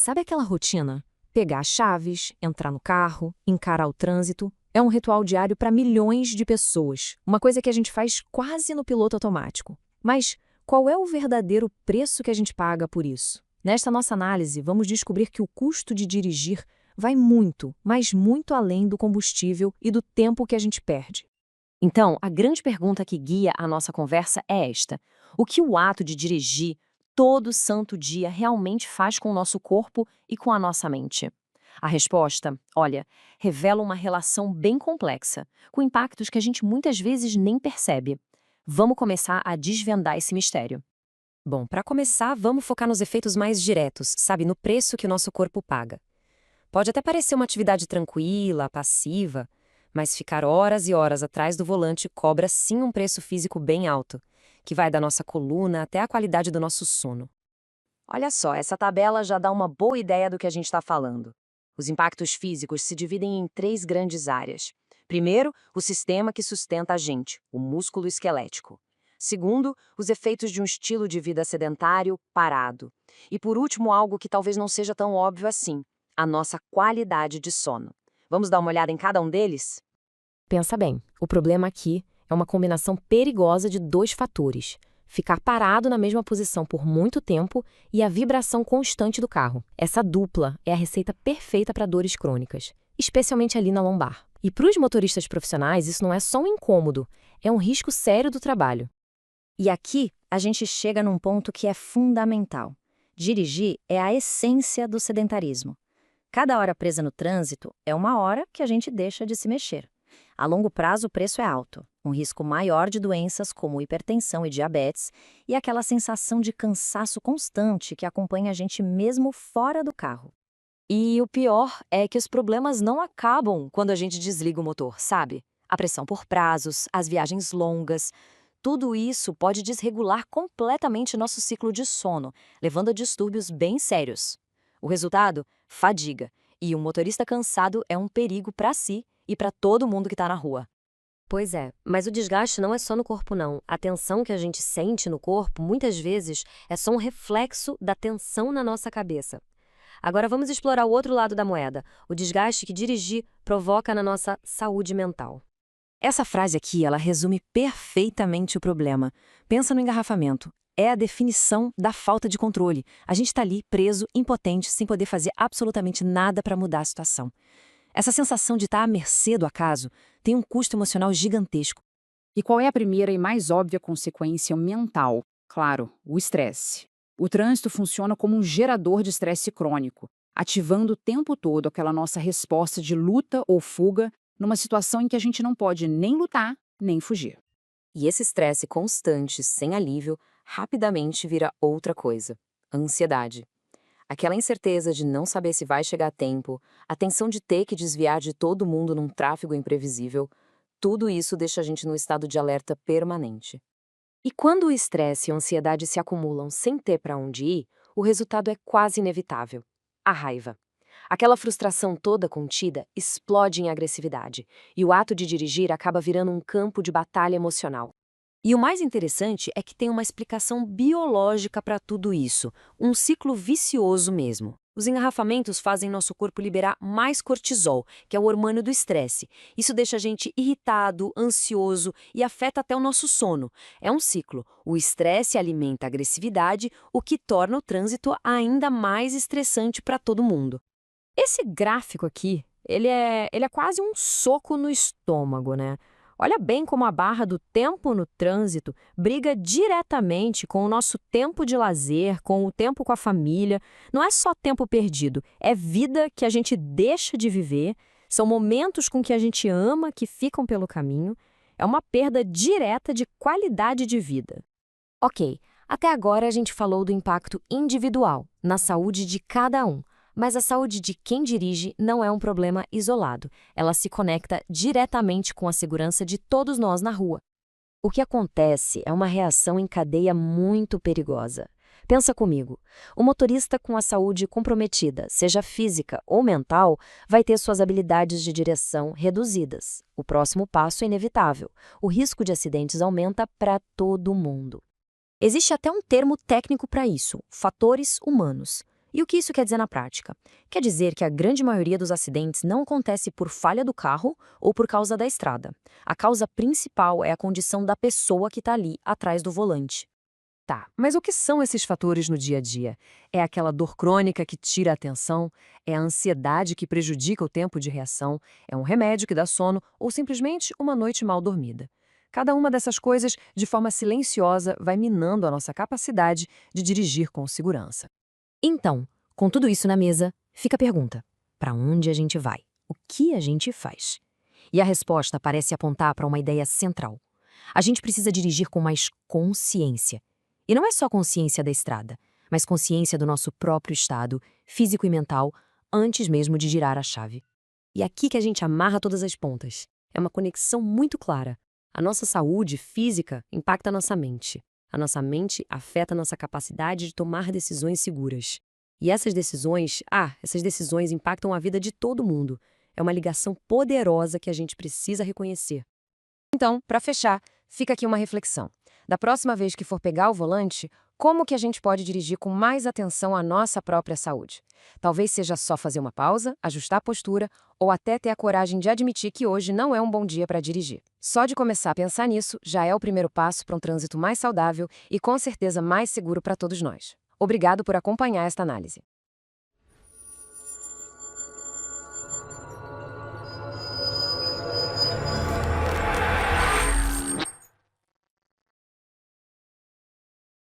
Sabe aquela rotina? Pegar as chaves, entrar no carro, encarar o trânsito. É um ritual diário para milhões de pessoas. Uma coisa que a gente faz quase no piloto automático. Mas qual é o verdadeiro preço que a gente paga por isso? Nesta nossa análise, vamos descobrir que o custo de dirigir vai muito, mas muito além do combustível e do tempo que a gente perde. Então, a grande pergunta que guia a nossa conversa é esta: o que o ato de dirigir todo santo dia realmente faz com o nosso corpo e com a nossa mente? A resposta, olha, revela uma relação bem complexa, com impactos que a gente muitas vezes nem percebe. Vamos começar a desvendar esse mistério. Bom, para começar, vamos focar nos efeitos mais diretos, sabe, no preço que o nosso corpo paga. Pode até parecer uma atividade tranquila, passiva, mas ficar horas e horas atrás do volante cobra sim um preço físico bem alto, que vai da nossa coluna até a qualidade do nosso sono. Olha só, essa tabela já dá uma boa ideia do que a gente está falando. Os impactos físicos se dividem em três grandes áreas. Primeiro, o sistema que sustenta a gente, o músculo esquelético. Segundo, os efeitos de um estilo de vida sedentário parado. E por último, algo que talvez não seja tão óbvio assim, a nossa qualidade de sono. Vamos dar uma olhada em cada um deles? Pensa bem, o problema aqui é uma combinação perigosa de dois fatores: ficar parado na mesma posição por muito tempo e a vibração constante do carro. Essa dupla é a receita perfeita para dores crônicas, especialmente ali na lombar. E para os motoristas profissionais, isso não é só um incômodo, é um risco sério do trabalho. E aqui a gente chega num ponto que é fundamental. Dirigir é a essência do sedentarismo. Cada hora presa no trânsito é uma hora que a gente deixa de se mexer. A longo prazo, o preço é alto, um risco maior de doenças como hipertensão e diabetes e aquela sensação de cansaço constante que acompanha a gente mesmo fora do carro. E o pior é que os problemas não acabam quando a gente desliga o motor, sabe? A pressão por prazos, as viagens longas, tudo isso pode desregular completamente nosso ciclo de sono, levando a distúrbios bem sérios. O resultado? Fadiga. E um motorista cansado é um perigo para si e para todo mundo que está na rua. Pois é, mas o desgaste não é só no corpo não. A tensão que a gente sente no corpo, muitas vezes, é só um reflexo da tensão na nossa cabeça. Agora vamos explorar o outro lado da moeda, o desgaste que dirigir provoca na nossa saúde mental. Essa frase aqui, ela resume perfeitamente o problema. Pensa no engarrafamento. É a definição da falta de controle. A gente está ali, preso, impotente, sem poder fazer absolutamente nada para mudar a situação. Essa sensação de estar à mercê do acaso tem um custo emocional gigantesco. E qual é a primeira e mais óbvia consequência mental? Claro, o estresse. O trânsito funciona como um gerador de estresse crônico, ativando o tempo todo aquela nossa resposta de luta ou fuga numa situação em que a gente não pode nem lutar, nem fugir. E esse estresse constante, sem alívio, rapidamente vira outra coisa: ansiedade. Aquela incerteza de não saber se vai chegar a tempo, a tensão de ter que desviar de todo mundo num tráfego imprevisível, tudo isso deixa a gente num estado de alerta permanente. E quando o estresse e a ansiedade se acumulam sem ter para onde ir, o resultado é quase inevitável: a raiva. Aquela frustração toda contida explode em agressividade, e o ato de dirigir acaba virando um campo de batalha emocional. E o mais interessante é que tem uma explicação biológica para tudo isso, um ciclo vicioso mesmo. Os engarrafamentos fazem nosso corpo liberar mais cortisol, que é o hormônio do estresse. Isso deixa a gente irritado, ansioso e afeta até o nosso sono. É um ciclo. O estresse alimenta a agressividade, o que torna o trânsito ainda mais estressante para todo mundo. Esse gráfico aqui, ele é quase um soco no estômago, né? Olha bem como a barra do tempo no trânsito briga diretamente com o nosso tempo de lazer, com o tempo com a família. Não é só tempo perdido, é vida que a gente deixa de viver, são momentos com que a gente ama que ficam pelo caminho. É uma perda direta de qualidade de vida. Ok, até agora a gente falou do impacto individual, na saúde de cada um. Mas a saúde de quem dirige não é um problema isolado. Ela se conecta diretamente com a segurança de todos nós na rua. O que acontece é uma reação em cadeia muito perigosa. Pensa comigo, o motorista com a saúde comprometida, seja física ou mental, vai ter suas habilidades de direção reduzidas. O próximo passo é inevitável. O risco de acidentes aumenta para todo mundo. Existe até um termo técnico para isso: fatores humanos. E o que isso quer dizer na prática? Quer dizer que a grande maioria dos acidentes não acontece por falha do carro ou por causa da estrada. A causa principal é a condição da pessoa que está ali atrás do volante. Tá, mas o que são esses fatores no dia a dia? É aquela dor crônica que tira a atenção? É a ansiedade que prejudica o tempo de reação? É um remédio que dá sono? Ou simplesmente uma noite mal dormida? Cada uma dessas coisas, de forma silenciosa, vai minando a nossa capacidade de dirigir com segurança. Então, com tudo isso na mesa, fica a pergunta: para onde a gente vai? O que a gente faz? E a resposta parece apontar para uma ideia central. A gente precisa dirigir com mais consciência. E não é só consciência da estrada, mas consciência do nosso próprio estado, físico e mental, antes mesmo de girar a chave. E aqui que a gente amarra todas as pontas. É uma conexão muito clara. A nossa saúde física impacta a nossa mente. A nossa mente afeta a nossa capacidade de tomar decisões seguras. E essas decisões impactam a vida de todo mundo. É uma ligação poderosa que a gente precisa reconhecer. Então, para fechar, fica aqui uma reflexão. Da próxima vez que for pegar o volante, como que a gente pode dirigir com mais atenção à nossa própria saúde? Talvez seja só fazer uma pausa, ajustar a postura ou até ter a coragem de admitir que hoje não é um bom dia para dirigir. Só de começar a pensar nisso já é o primeiro passo para um trânsito mais saudável e com certeza mais seguro para todos nós. Obrigado por acompanhar esta análise.